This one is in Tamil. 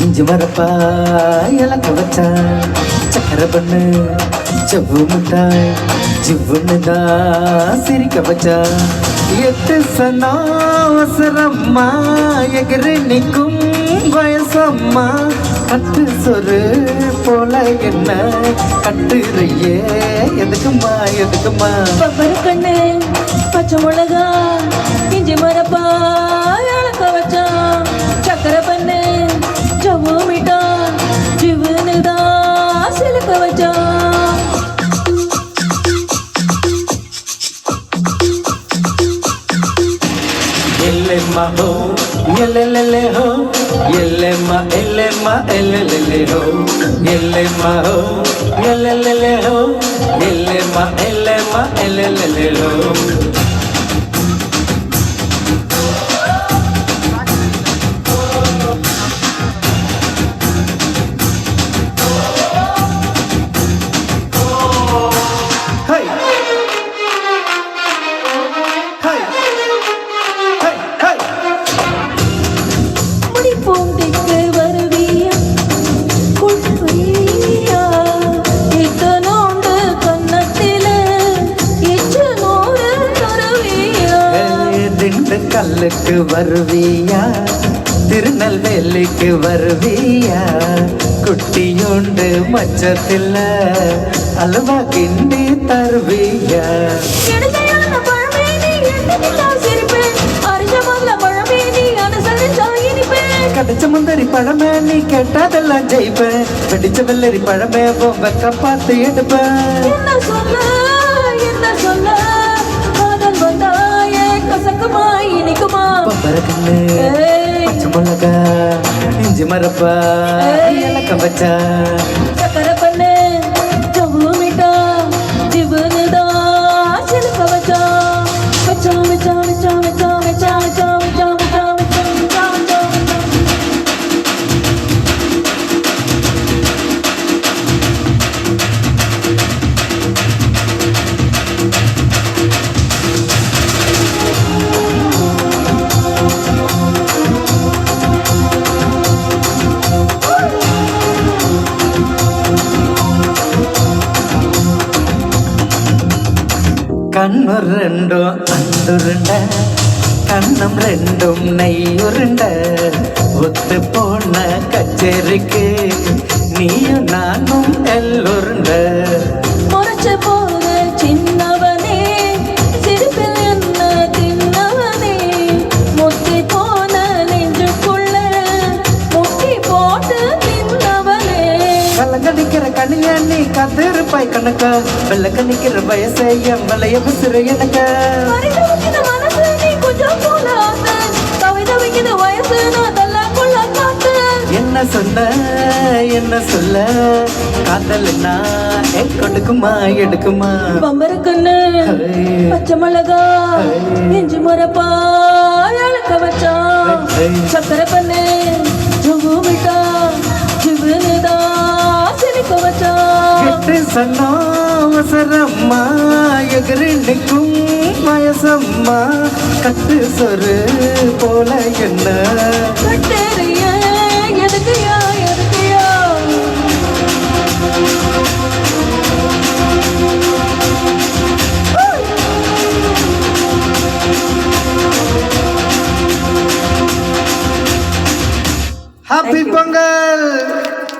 இஞ்சி மரப்பா இலக்க வச்சா சக்கரை பண்ணு செவ்வு மிட்டாய் ஜிவ்வுன்னு தான் சிரிக்க வச்சா எட்டு சனா அவசரம்மா எகிரி நிற்கும் வயசம்மா கட்டு சொரு போல என்ன கட்டுறையே எதுக்குமா எதுக்குமா பப்பரு கண்ணு பச்சை மிளகா இஞ்சி மரப்பா இலக்க வச்சான் சக்கரை பண்ணு ஜவ்வு மிட்டா ஜிவுன்னு தான் சிலுக்க வச்சான் Elema ho, yelelele ho, yelema elema elelele ho, yelema ho, yelelele ho, yelema elema elelele ho. பூண்டிக்கு வருவியா குள்வையா இத்தனோண்டு கன்னத்தில இச்சு நூறு தருவியா திண்டுக்கல்லுக்கு வருவியா திருநெல்வேலிக்கு வருவியா குட்டியோண்டு மச்சத்தில் அல்வா கிண்டி தருவியா கடிச்ச முந்தரி பழமே நீ கேட்டதெல்லாம் ஜெயிப்பேன் வெடிச்ச வெள்ளரி பழமே வெக்க பார்த்து எடுப்பேன் என்ன சொல்ல காதல் வந்தாயே கசக்குமா இனிக்குமா பம்பரக்கண்ணு பச்சை மிளகா இஞ்சி மரப்பா இலக்க வச்சா சக்கரை பண்ணு ஜவ்வு மிட்டா ஜிவுன்னு தான் சிலுக்க வச்சா வச்சா வச்சா வச்சா வச்சா வச்சா வச்சா வச்சா வச்சா கண்ணு ரெண்டும் அந்துருண்ட கண்ணம் ரெண்டும் நெய்யுருண்ட ஒத்து போன கச்சேரிக்கு நீயும் நானும் எல்லுருண்ட முறைச்சு போற சின்னவனே சிரிப்பில் என்ன தின்னவனே முத்தி போன நெஞ்சுக்குள்ள முட்டி போட்டு தின்னவனே கலங்கடிக்கிற கனிய நீ காத்திருப்பாய் கணக்கா வெள்ள கணிக்கிற வயசைய வளைய விசிற எனக்கு மனசு நீ கொஞ்சம் போல கவிதை வயசு நான் தல்லாம் கொள்ள காட்டு என்ன சொல்ல காதல்னா கொடுக்குமா எடுக்குமா பம்பரக்கண்ணு பச்சை மிளகா இஞ்சி மரப்பா இலக்க வச்சான் சக்கரை பண்ணு ஜவ்வு மிட்டா ஜிவுன்னு தான் சிரிக்க வச்சான் எட்டு சன்னா அவசரம்மா எகிரி நிற்கும் வயசம்மா கட்டு சொரு போல என்ன கட்டேறிய எதுக்குயா எதுக்குயா ஹாப்பி பொங்கல்.